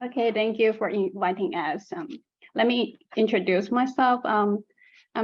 Okay, thank you for inviting us. Let me introduce myself. I'm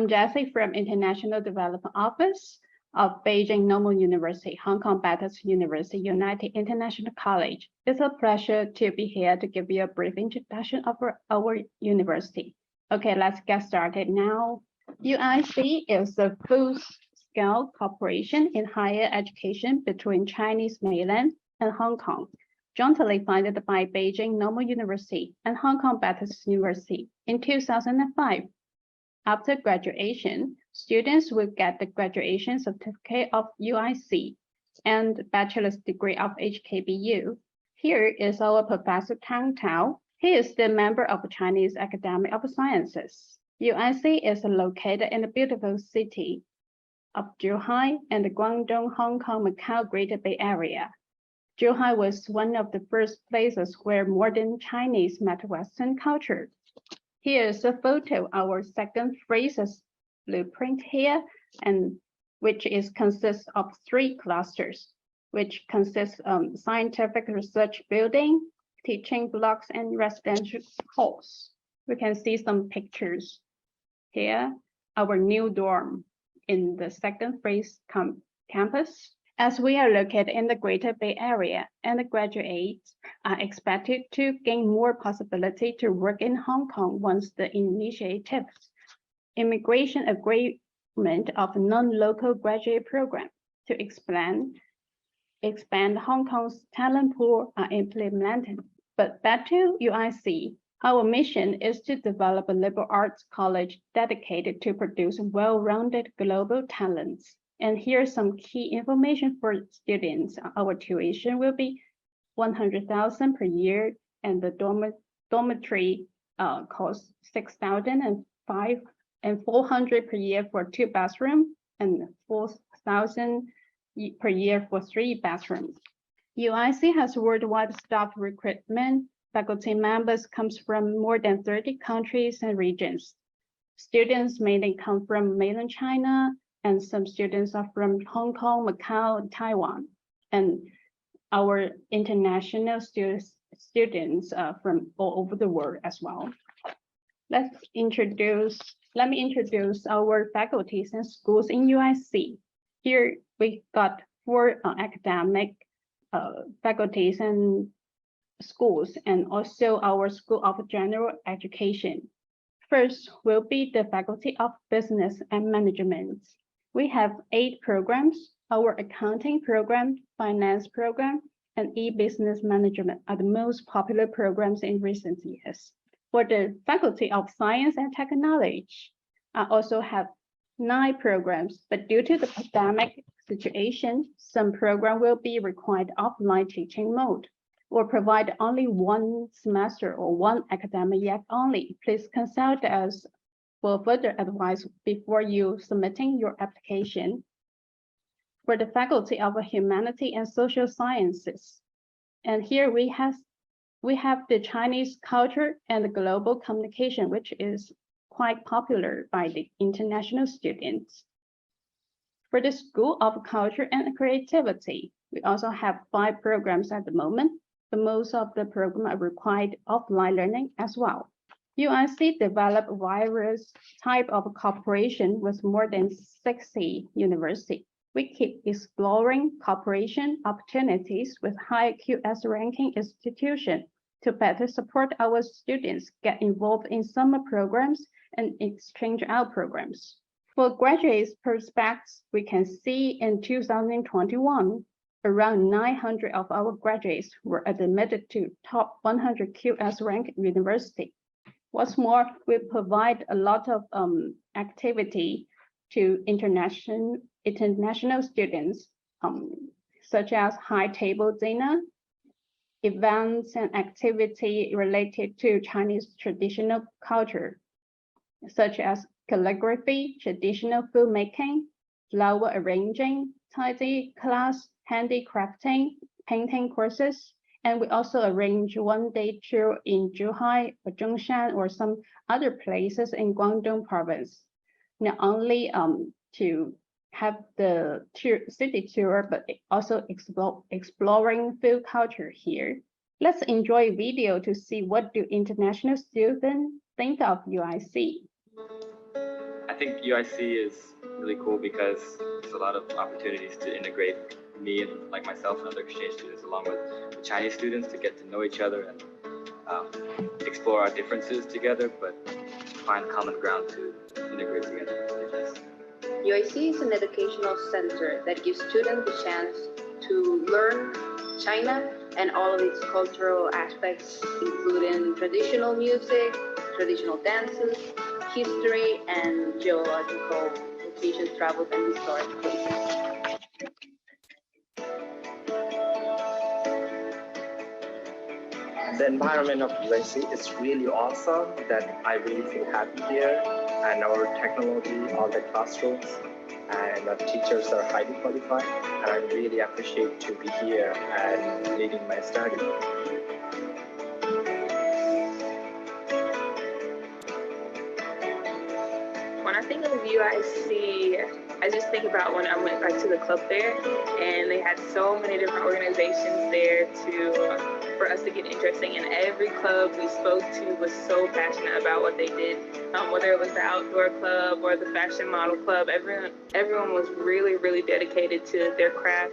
Jessie from International Development Office of Beijing Normal University, Hong Kong Baptist University, United International College. It's a pleasure to be here to give you a brief introduction of our university. Okay, let's get started now. UIC is a full-scale cooperation in higher education between Chinese mainland and Hong Kong, jointly funded by Beijing Normal University and Hong Kong Baptist University in 2005. After graduation, students will get the graduation certificate of UIC and bachelor's degree of HKBU. Here is our Professor Tang Tao. He is the member of Chinese Academy of Sciences. UIC is located in the beautiful city of Zhuhai and the Guangdong, Hong Kong, Macau Greater Bay Area. Zhuhai was one of the first places where modern Chinese met Western culture. Here is a photo of our second phrases blueprint here, and which consists of 3 clusters, which consists scientific research building, teaching blocks, and residential halls. We can see some pictures here. Our new dorm in the second phase campus. As we are located in the Greater Bay Area, and the graduates are expected to gain more possibility to work in Hong Kong once the initiatives, immigration agreement of non-local graduate program to expand Hong Kong's talent pool are implemented. But back to UIC, our mission is to develop a liberal arts college dedicated to produce well-rounded global talents. And here's some key information for students. Our tuition will be 100,000 per year, and the dormitory costs 6,400 per year for 2 bathrooms and 4,000 per year for 3 bathrooms. UIC has worldwide staff recruitment. Faculty members comes from more than 30 countries and regions. Students mainly come from mainland China, and some students are from Hong Kong, Macau, and Taiwan, and our international students from all over the world as well. Let me introduce our faculties and schools in UIC. Here we got 4 academic faculties and schools, and also our School of General Education. First will be the Faculty of Business and Management. We have 8 programs. Our accounting program, finance program, and e-business management are the most popular programs in recent years. For the Faculty of Science and Technology, I also have 9 programs, but due to the pandemic situation, some program will be required offline teaching mode, or provide only 1 semester or 1 academic year only. Please consult us for further advice before you submitting your application. For the Faculty of Humanity and Social Sciences, and here we have the Chinese culture and the global communication, which is quite popular by the international students. For the School of Culture and Creativity, we also have 5 programs at the moment, but most of the programs are required offline learning as well. UIC developed various types of cooperation with more than 60 universities. We keep exploring cooperation opportunities with high QS ranking institutions to better support our students get involved in summer programs and exchange out programs. For graduates prospects, we can see in 2021, around 900 of our graduates were admitted to top 100 QS ranked university. What's more, we provide a lot of activity to international students, such as high table dinner, events and activity related to Chinese traditional culture, such as calligraphy, traditional filmmaking, flower arranging, tidy class, handicrafting, painting courses. And we also arrange 1-day tour in Zhuhai or Zhongshan or some other places in Guangdong Province. Not only to have the city tour, but also exploring food culture here. Let's enjoy video to see what do international students think of UIC. I think UIC is really cool because there's a lot of opportunities to integrate me and like myself and other exchange students along with the Chinese students to get to know each other and explore our differences together, but find common ground to integrate together. UIC is an educational center that gives students the chance to learn China and all of its cultural aspects, including traditional music, traditional dances, history, and geological locations, travels, and historic places. The environment of UIC is really awesome, that I really feel happy here, and our technology, all the classrooms, and the teachers are highly qualified, and I really appreciate to be here and leading my study. When I think of UIC, I just think about when I went back to the club fair, and they had so many different organizations there for us to get interested in. Every club we spoke to was so passionate about what they did, whether it was the outdoor club or the fashion model club. Everyone was really, really dedicated to their craft.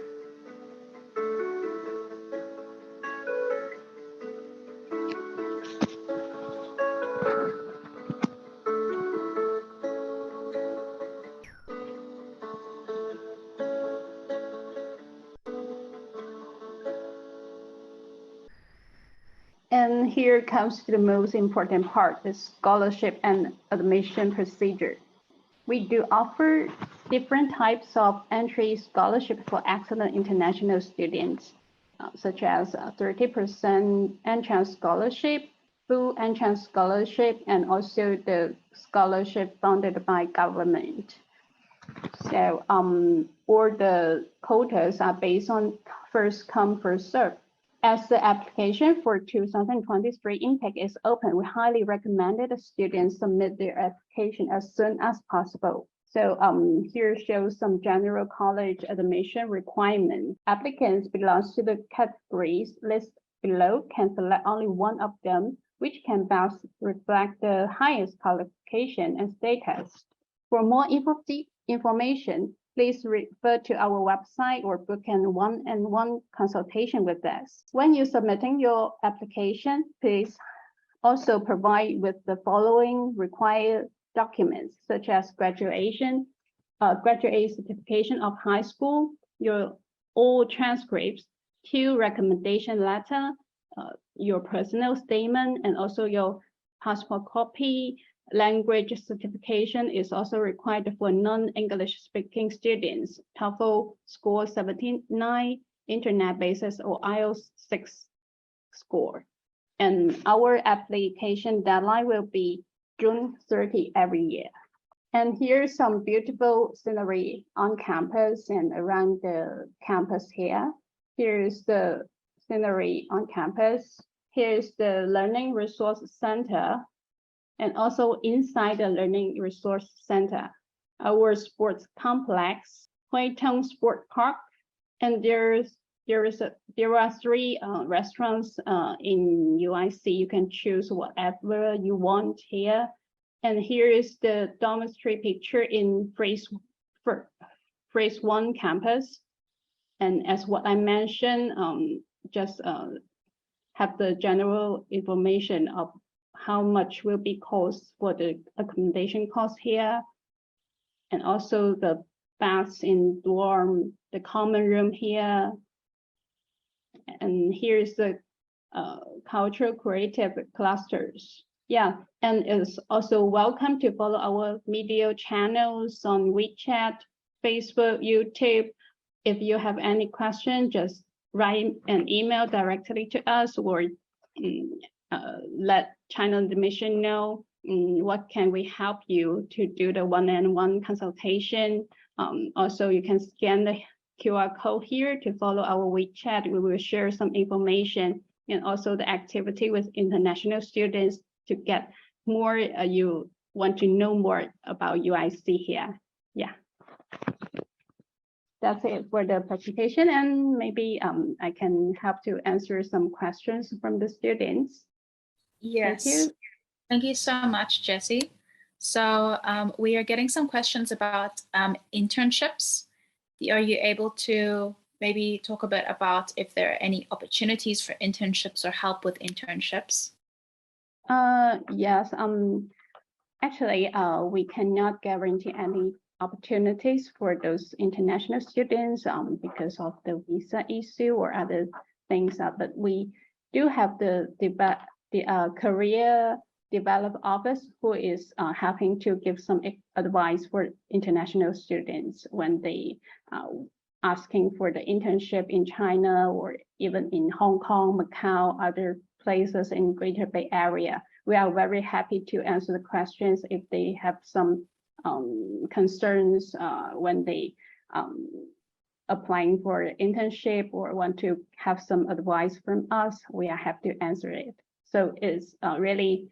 And here comes to the most important part, the scholarship and admission procedure. We do offer different types of entry scholarship for excellent international students, such as 30% entrance scholarship, full entrance scholarship, and also the scholarship funded by government. So all the quotas are based on first come, first serve. As the application for 2023 intake is open, we highly recommend that the students submit their application as soon as possible. So here shows some general college admission requirements. Applicants belongs to the categories listed below can select only one of them, which can best reflect the highest qualification and status. For more information, please refer to our website or book an one-on-one consultation with us. When you're submitting your application, please also provide with the following required documents, such as graduate certification of high school, your all transcripts, 2 recommendation letter, your personal statement, and also your passport copy. Language certification is also required for non-English speaking students. TOEFL score 79, internet basis or IELTS 6 score. And our application deadline will be June 30 every year. And here's some beautiful scenery on campus and around the campus here. Here's the scenery on campus. Here's the Learning Resource Center. And also inside the Learning Resource Center, our sports complex, Huitong Sport Park, and there are 3 restaurants in UIC. You can choose whatever you want here. And here is the dormitory picture in phase 1 campus. And as what I mentioned, just have the general information of how much will be cost for the accommodation cost here, and also the baths in dorm, the common room here. And here's the cultural creative clusters. Yeah, and it's also welcome to follow our media channels on WeChat, Facebook, YouTube. If you have any question, just write an email directly to us, or let China Admission know what can we help you to do the one-on-one consultation. Also, you can scan the QR code here to follow our WeChat. We will share some information and also the activity with international students to get more, you want to know more about UIC here. Yeah. that's it for the presentation, and maybe I can help to answer some questions from the students. Yes. Thank you. Thank you so much, Jessie. So we are getting some questions about internships. Are you able to maybe talk a bit about if there are any opportunities for internships or help with internships? Yes. Actually, we cannot guarantee any opportunities for those international students because of the visa issue or other things. But we do have the career development office who is helping to give some advice for international students when they asking for the internship in China or even in Hong Kong, Macau, other places in Greater Bay Area. We are very happy to answer the questions if they have some concerns when they applying for internship or want to have some advice from us. We are happy to answer it. So it's really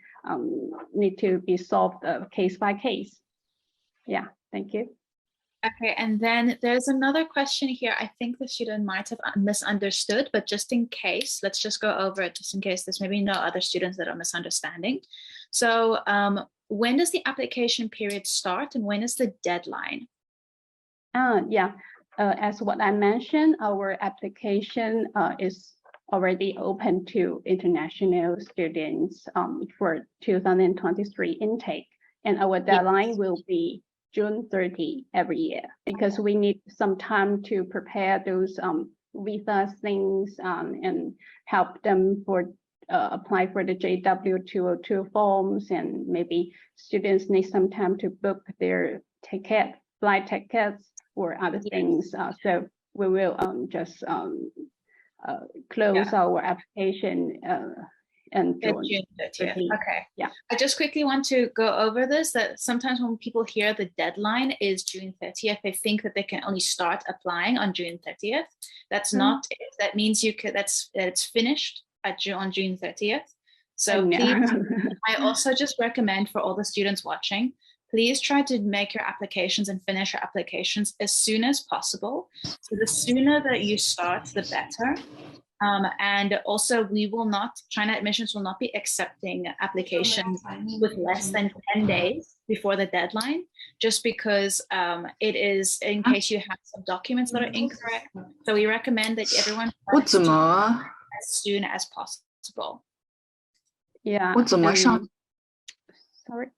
need to be solved case by case. Yeah, thank you. Okay, and then there's another question here. I think the student might have misunderstood, but just in case, let's just go over it just in case there's maybe no other students that are misunderstanding. So when does the application period start and when is the deadline? Yeah, as what I mentioned, our application is already open to international students for 2023 intake, and our deadline will be June 30 every year because we need some time to prepare those visa things and help them for apply for the JW202 forms, and maybe students need some time to book their flight tickets or other things. So we will just close our application and June 30th. Okay. Yeah. I just quickly want to go over this, that sometimes when people hear the deadline is June 30th, they think that they can only start applying on June 30th. That's not it. That means you could, that it's finished on June 30th. So please, I also just recommend for all the students watching, please try to make your applications and finish your applications as soon as possible. So the sooner that you start, the better. And also we will not, China Admissions will not be accepting applications with less than 10 days before the deadline, just because it is in case you have some documents that are incorrect. So we recommend that everyone starts as soon as possible. Yeah. Sorry.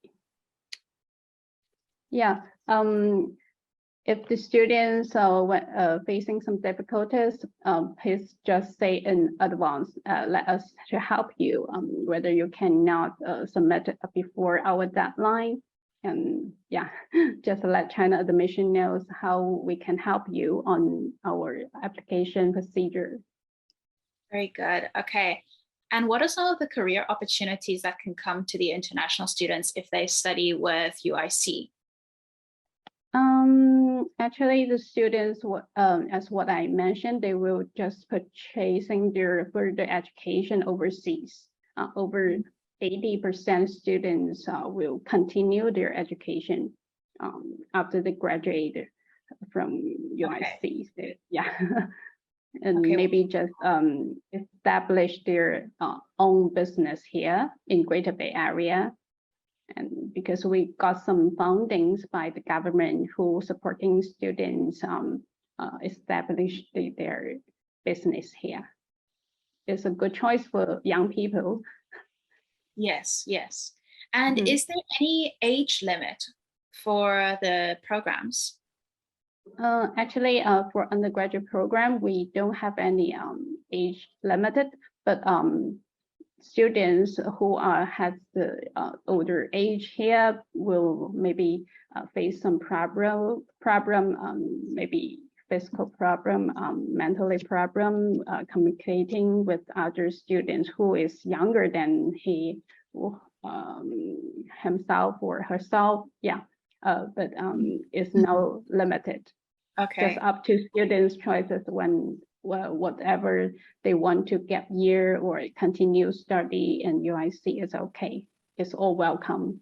Yeah. If the students are facing some difficulties, please just say in advance, let us to help you, whether you cannot submit it before our deadline. And yeah, just let China Admission knows how we can help you on our application procedure. Very good. Okay. And what are some of the career opportunities that can come to the international students if they study with UIC? Actually, the students, as what I mentioned, they will just purchasing their further education overseas. Over 80% students will continue their education after they graduate from UIC. So, yeah, and maybe just establish their own business here in Greater Bay Area. And because we got some fundings by the government who supporting students establish their business here. It's a good choice for young people. Yes, yes. And is there any age limit for the programs? Actually, for undergraduate program, we don't have any age limited, but students who has the older age here will maybe face some problem, maybe physical problem, mentally problem, communicating with other students who is younger than himself or herself. Yeah, but it's no limited. Okay. Just up to students' choices when whatever they want to gap year or continue study in UIC is okay. It's all welcome.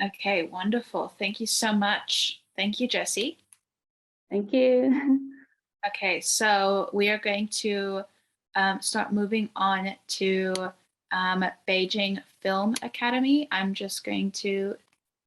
Okay, wonderful. Thank you so much. Thank you, Jessie. Thank you. Okay, so we are going to start moving on to Beijing Film Academy. I'm just going to